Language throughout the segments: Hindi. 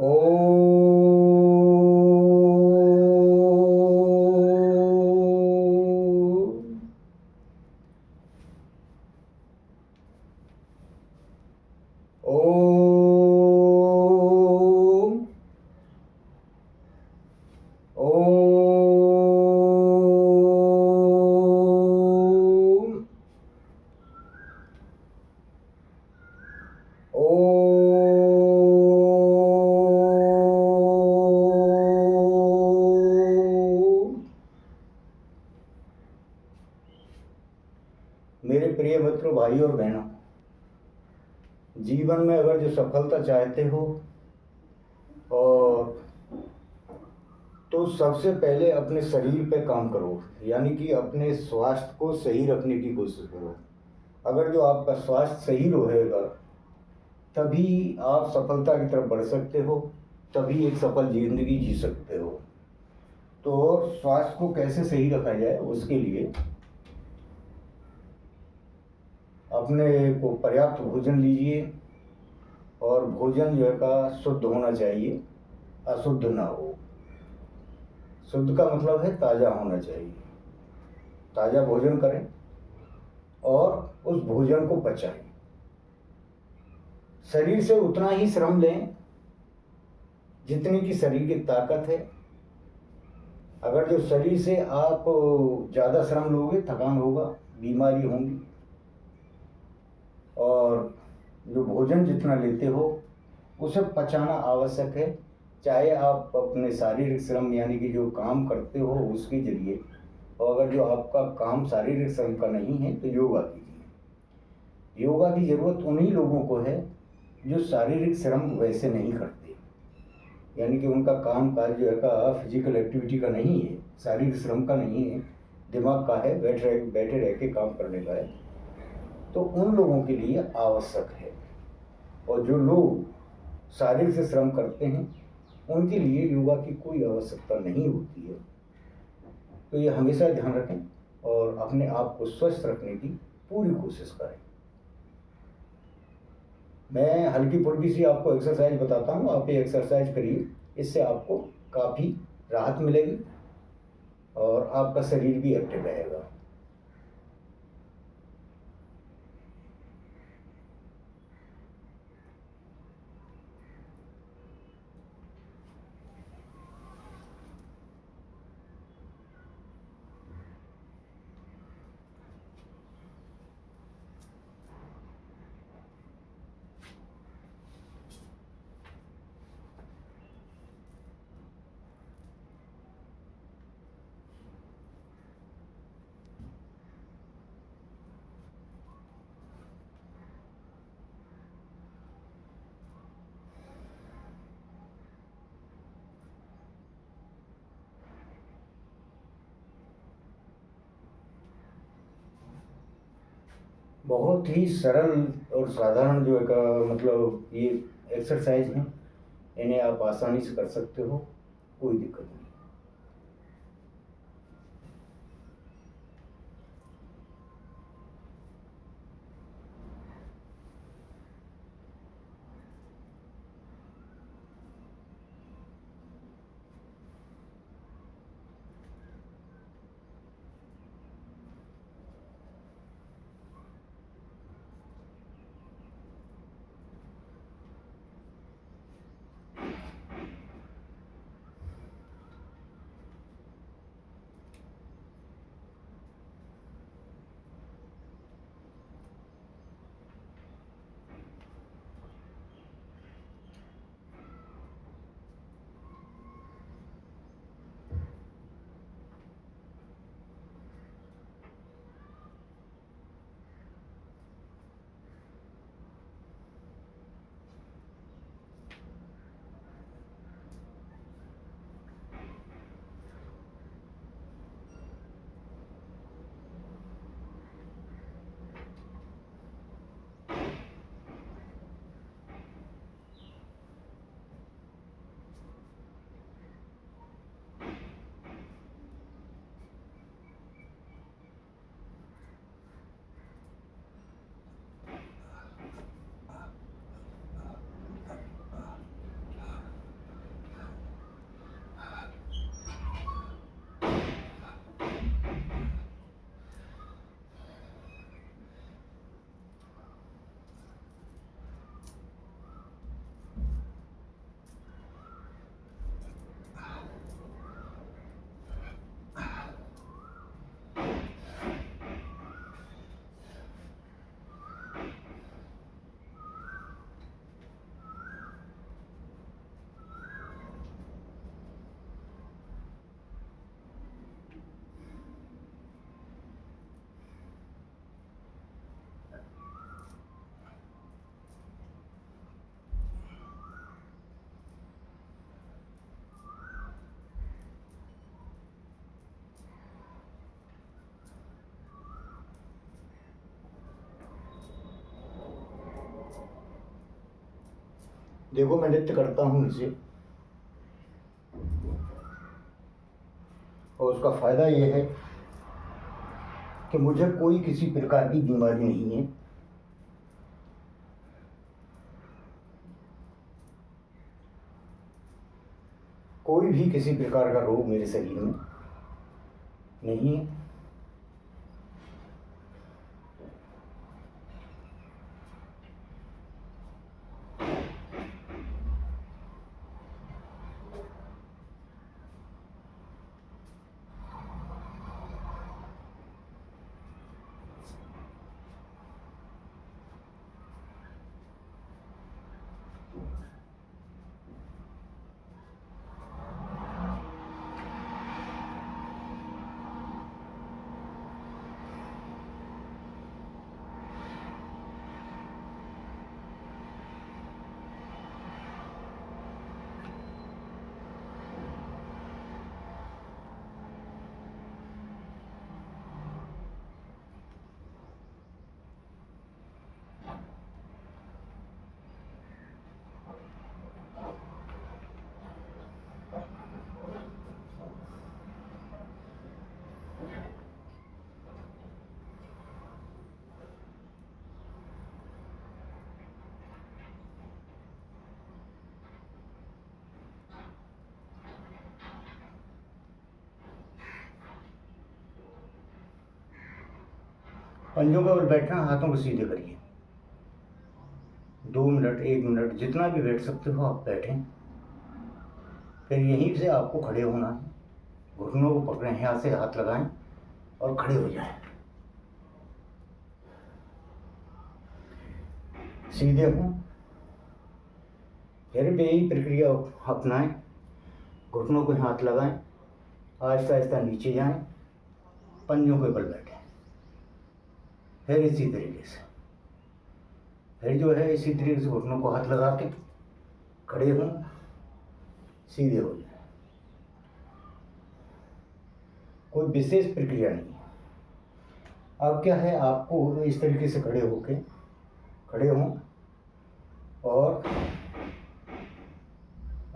ओ मेरे प्रिय मित्रों, भाई और बहनों, जीवन में अगर जो सफलता चाहते हो और तो सबसे पहले अपने शरीर पे काम करो, यानी कि अपने स्वास्थ्य को सही रखने की कोशिश करो। अगर जो आपका स्वास्थ्य सही रहेगा तभी आप सफलता की तरफ बढ़ सकते हो, तभी एक सफल जिंदगी जी सकते हो। तो स्वास्थ्य को कैसे सही रखा जाए, उसके लिए अपने को पर्याप्त भोजन लीजिए और भोजन जो है का शुद्ध होना चाहिए, अशुद्ध ना हो। शुद्ध का मतलब है ताज़ा होना चाहिए। ताज़ा भोजन करें और उस भोजन को पचाएं। शरीर से उतना ही श्रम लें जितनी की शरीर की ताकत है। अगर जो शरीर से आप ज़्यादा श्रम लोगे, थकान होगा, बीमारी होंगी। और जो भोजन जितना लेते हो उसे पचाना आवश्यक है, चाहे आप अपने शारीरिक श्रम यानी कि जो काम करते हो उसके जरिए, और अगर जो आपका काम शारीरिक श्रम का नहीं है तो योगा कीजिए। योगा की ज़रूरत उन्हीं लोगों को है जो शारीरिक श्रम वैसे नहीं करते, यानी कि उनका काम काज जो है का फिजिकल एक्टिविटी का नहीं है, शारीरिक श्रम का नहीं है, दिमाग का है, बैठे रह के काम करने का है। तो उन लोगों के लिए आवश्यक है। और जो लोग शारीरिक से श्रम करते हैं उनके लिए योगा की कोई आवश्यकता नहीं होती है। तो ये हमेशा ध्यान रखें और अपने आप को स्वस्थ रखने की पूरी कोशिश करें। मैं हल्की फुल्की सी आपको एक्सरसाइज बताता हूँ, आप ये एक्सरसाइज करिए, इससे आपको काफ़ी राहत मिलेगी और आपका शरीर भी एक्टिव रहेगा। बहुत ही सरल और साधारण जो है का मतलब ये एक्सरसाइज हैं, इन्हें आप आसानी से कर सकते हो, कोई दिक्कत नहीं। देखो मैं नृत्य करता हूँ इसे, और उसका फ़ायदा ये है कि मुझे कोई किसी प्रकार की बीमारी नहीं है। कोई भी किसी प्रकार का रोग मेरे शरीर में नहीं है। पंजों के ऊपर बैठना, हाथों को सीधे करिए। 2 मिनट 1 मिनट जितना भी बैठ सकते हो आप बैठें। फिर यहीं से आपको खड़े होना है। घुटनों को पकड़ें, यहाँ से हाथ लगाएं और खड़े हो जाएं। सीधे हों। फिर भी यही प्रक्रिया अपनाएं। घुटनों को हाथ लगाएं, आहिस्ता आहिस्ता नीचे जाएं, पंजों के बल बैठें। फिर इसी तरीके से फिर जो है इसी तरीके से घुटनों को हाथ लगा के खड़े हों, सीधे हो जाए। कोई विशेष प्रक्रिया नहीं है। अब क्या है, आपको इस तरीके से खड़े हों और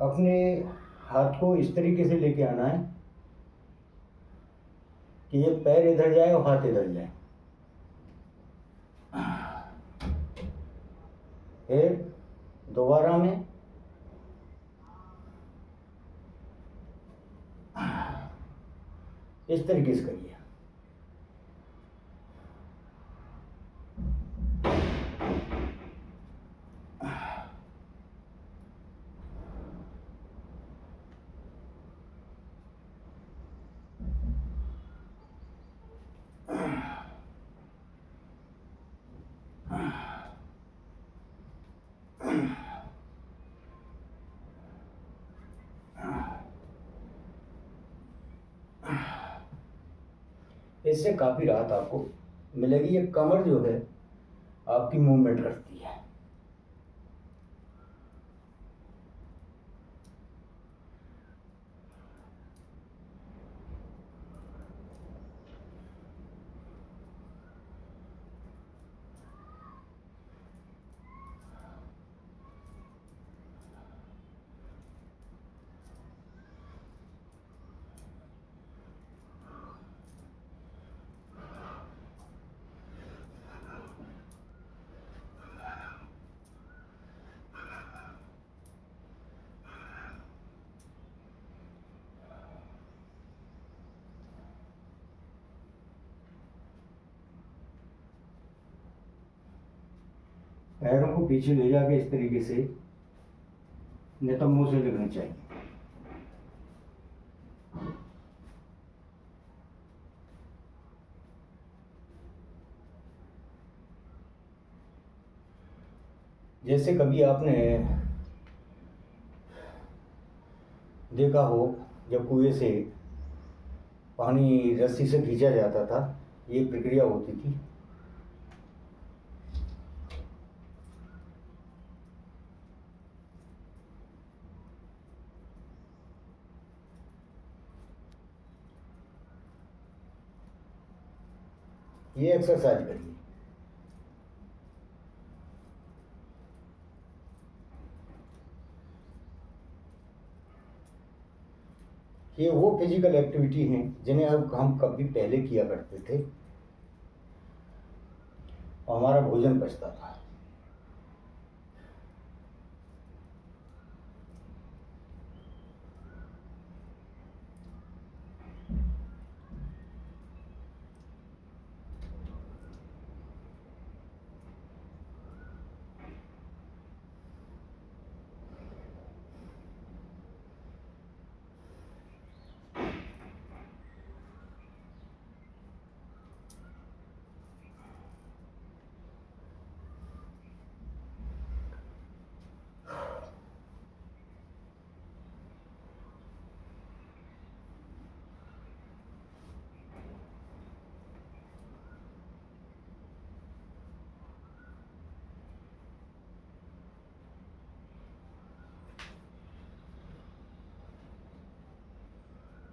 अपने हाथ को इस तरीके से लेके आना है कि ये पैर इधर जाए और हाथ इधर जाए। फिर दोबारा में इस तरीके से करिए। इससे काफ़ी राहत आपको मिलेगी। ये कमर जो है आपकी मूवमेंट करती है। पैरों को पीछे ले जाके इस तरीके से नितंबों से लगनी चाहिए। जैसे कभी आपने देखा हो जब कुएं से पानी रस्सी से खींचा जाता था, ये प्रक्रिया होती थी। ये एक्सरसाइज करिए। ये वो फिजिकल एक्टिविटी हैं जिन्हें अब हम कभी पहले किया करते थे और हमारा भोजन पचता था।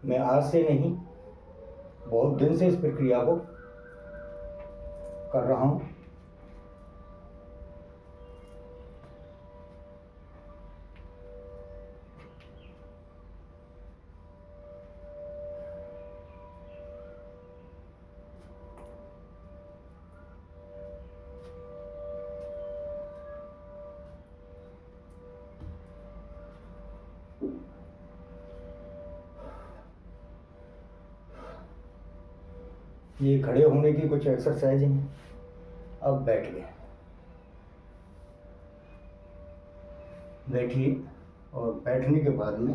मैं आज से नहीं, बहुत दिन से इस प्रक्रिया को कर रहा हूँ। ये खड़े होने की कुछ एक्सरसाइज हैं। अब बैठ गए, बैठिए और बैठने के बाद में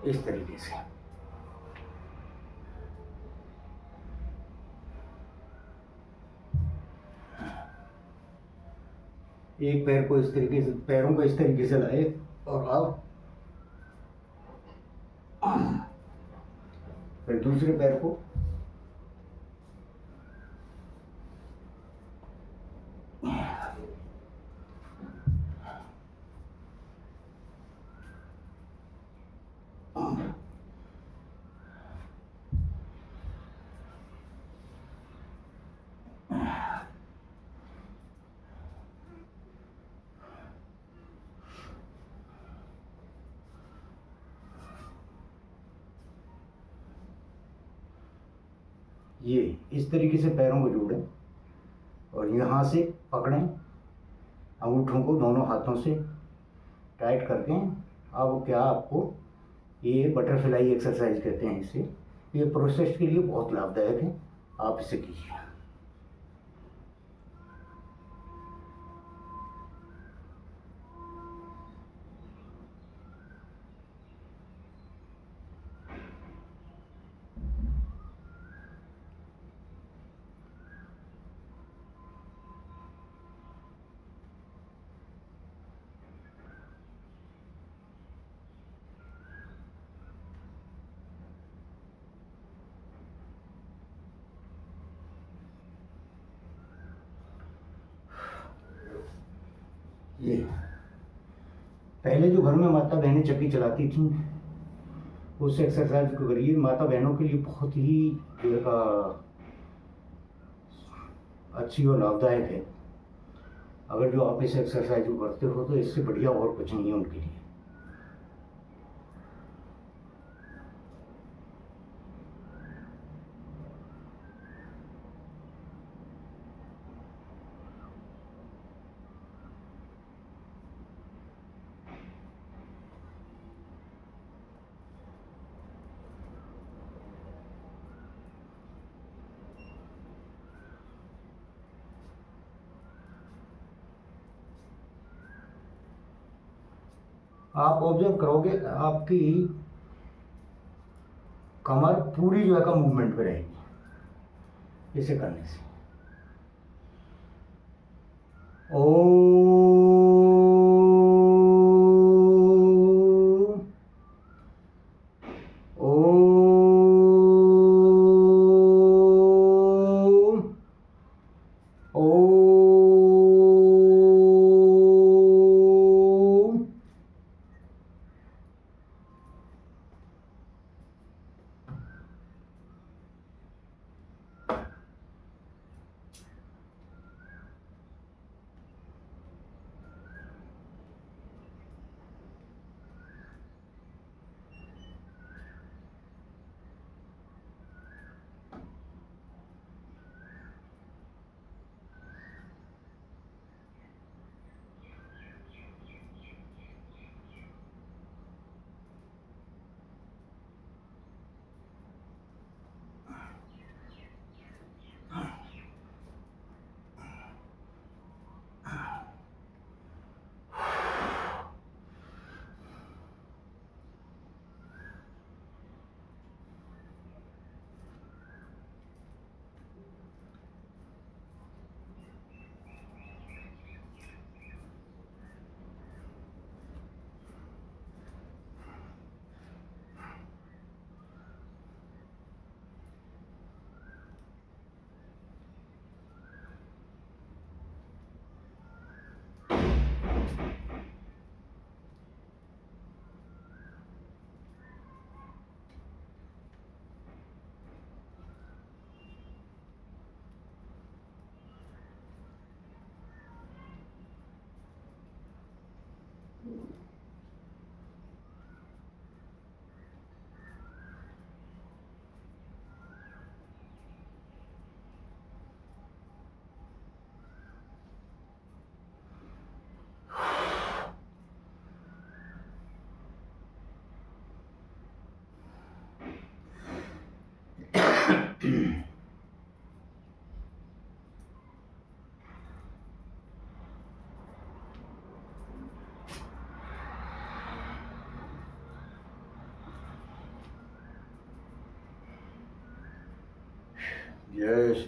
इस तरीके से एक पैर को इस तरीके से, पैरों को इस तरीके से लाए और आप फिर दूसरे पैर को ये इस तरीके से पैरों को जोड़ें और यहाँ से पकड़ें, अंगूठों को दोनों हाथों से टाइट करके। अब क्या आपको ये बटरफ्लाई एक्सरसाइज कहते हैं इसे। ये प्रोस्टेट के लिए बहुत लाभदायक है, आप इसे कीजिए। ये पहले जो घर में माता बहनें चक्की चलाती थी, उस एक्सरसाइज को करिए। माता बहनों के लिए बहुत ही जो है का अच्छी और लाभदायक है। अगर जो आप इस एक्सरसाइज को करते हो तो इससे बढ़िया और कुछ नहीं है उनके लिए। आप ऑब्जर्व करोगे आपकी कमर पूरी जो है का मूवमेंट पे रहेगी इसे करने से। ओ यस।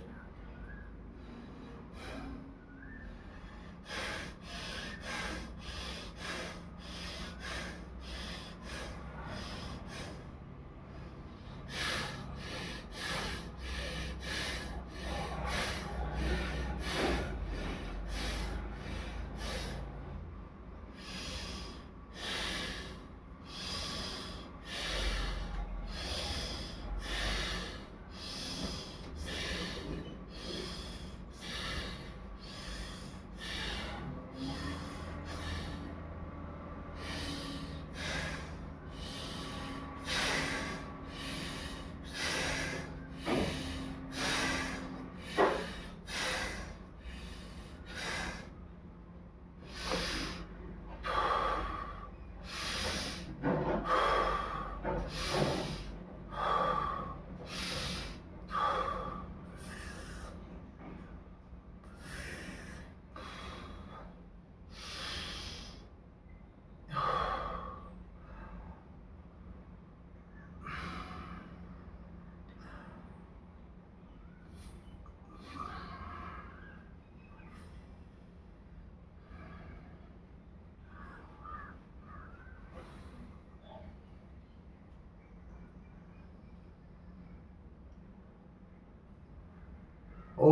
ओ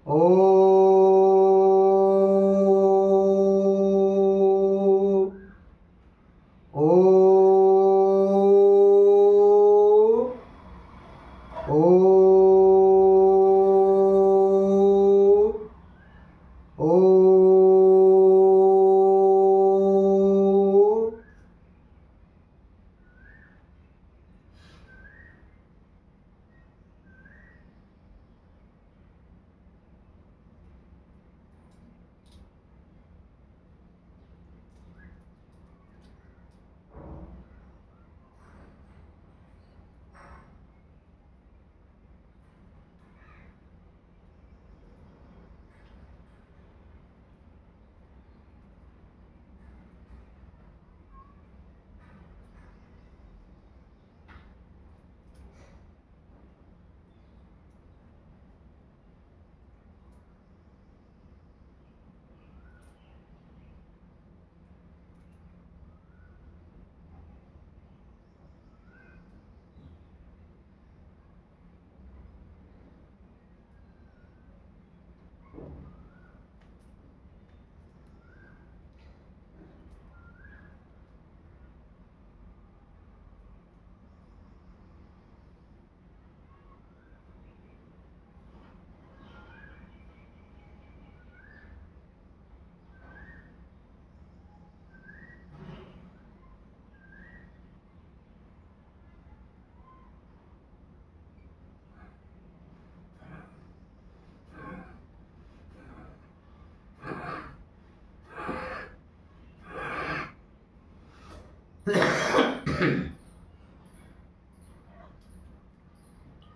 ओ ओ ओ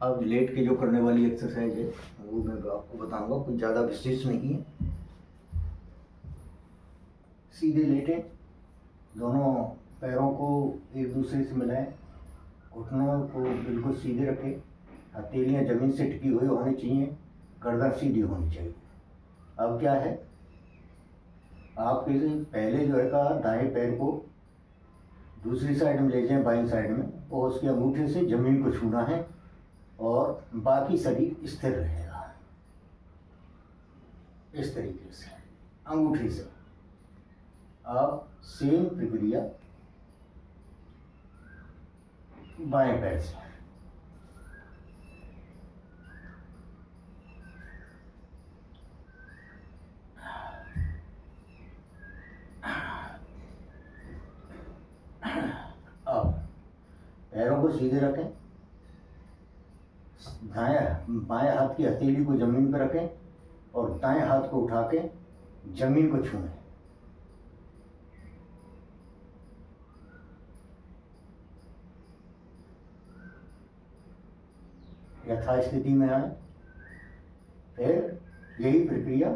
अब लेट के जो करने वाली एक्सरसाइज है वो मैं आपको बताऊंगा, कुछ ज़्यादा विशेष नहीं है। सीधे लेटे, दोनों पैरों को एक दूसरे से मिलाएं, घुटनों को बिल्कुल सीधे रखें, हथेलियाँ ज़मीन से टिकी हुई होनी चाहिए, गर्दन सीधी होनी चाहिए। अब क्या है, आपके पहले जो है का दाएं पैर को दूसरी साइड में ले जाएं, बाईं साइड में, और उसके अंगूठे से ज़मीन को छूना है और बाकी शरीर स्थिर रहेगा इस तरीके से अंगूठे से। अब सेम प्रक्रिया बाएं पैर से। अब पैरों को सीधे रखें, बाएं हाथ की हथेली को जमीन पर रखें और दाएं हाथ को उठा के जमीन को छूएं। यथास्थिति में आए। फिर यही प्रक्रिया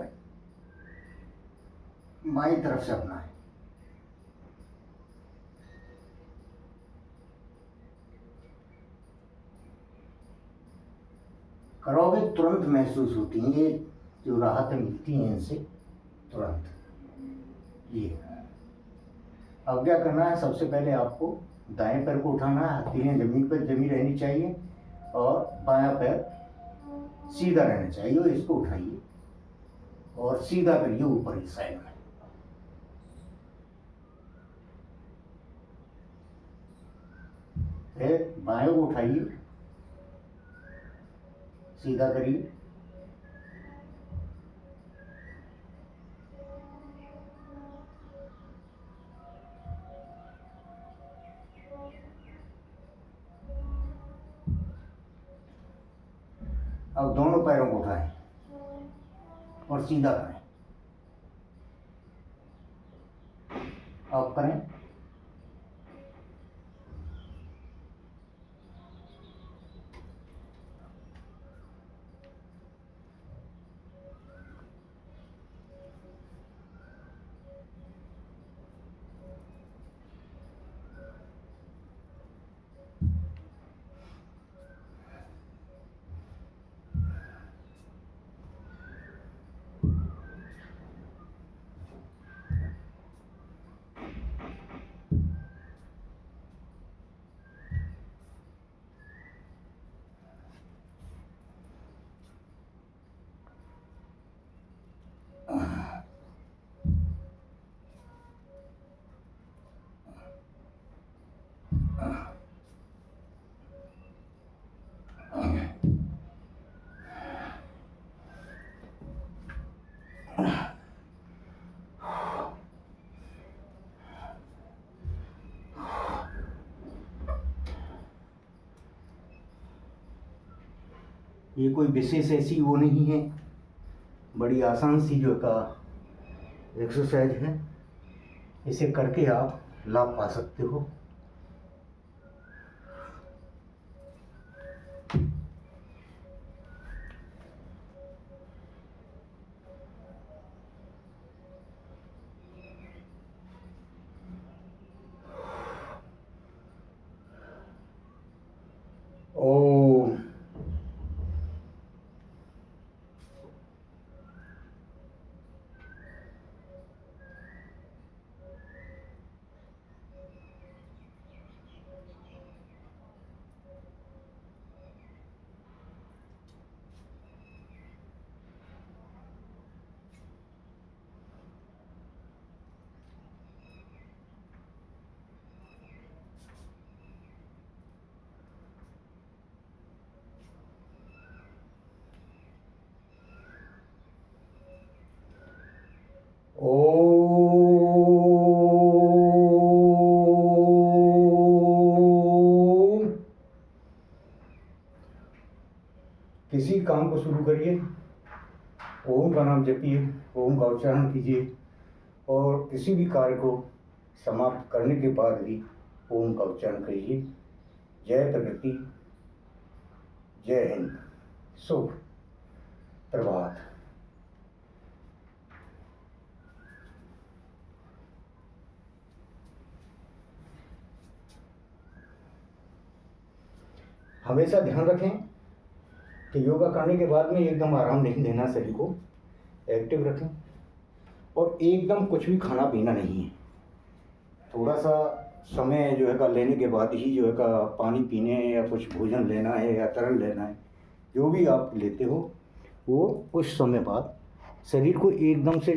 बाईं तरफ से अपनाएं। करोगे तुरंत महसूस होती हैं, ये जो राहत मिलती है इनसे तुरंत। ये अब क्या करना है, सबसे पहले आपको दाएं पैर को उठाना है, हथेलियाँ जमीन पर जमी रहनी चाहिए और बायां पैर सीधा रहना चाहिए। और इसको उठाइए और सीधा करिए ऊपर की साइड में। फिर बाएं को उठाइए, सीधा करिए, अब दोनों पैरों को उठाएं और सीधा करें। अब करें, ये कोई विशेष ऐसी वो नहीं है, बड़ी आसान सी जो का एक्सरसाइज है। इसे करके आप लाभ पा सकते हो। ओम ओम। किसी काम को शुरू करिए, ओम का नाम जपिए, ओम का उच्चारण कीजिए और किसी भी कार्य को समाप्त करने के बाद भी ओम का उच्चारण करिए। जय प्रकृति, जय हिंद, शुभ प्रभात। हमेशा ध्यान रखें कि योगा करने के बाद में एकदम आराम नहीं देना, शरीर को एक्टिव रखें और एकदम कुछ भी खाना पीना नहीं है। थोड़ा सा समय जो है का लेने के बाद ही जो है का पानी पीने या कुछ भोजन लेना है या तरल लेना है, जो भी आप लेते हो वो कुछ समय बाद शरीर को एकदम से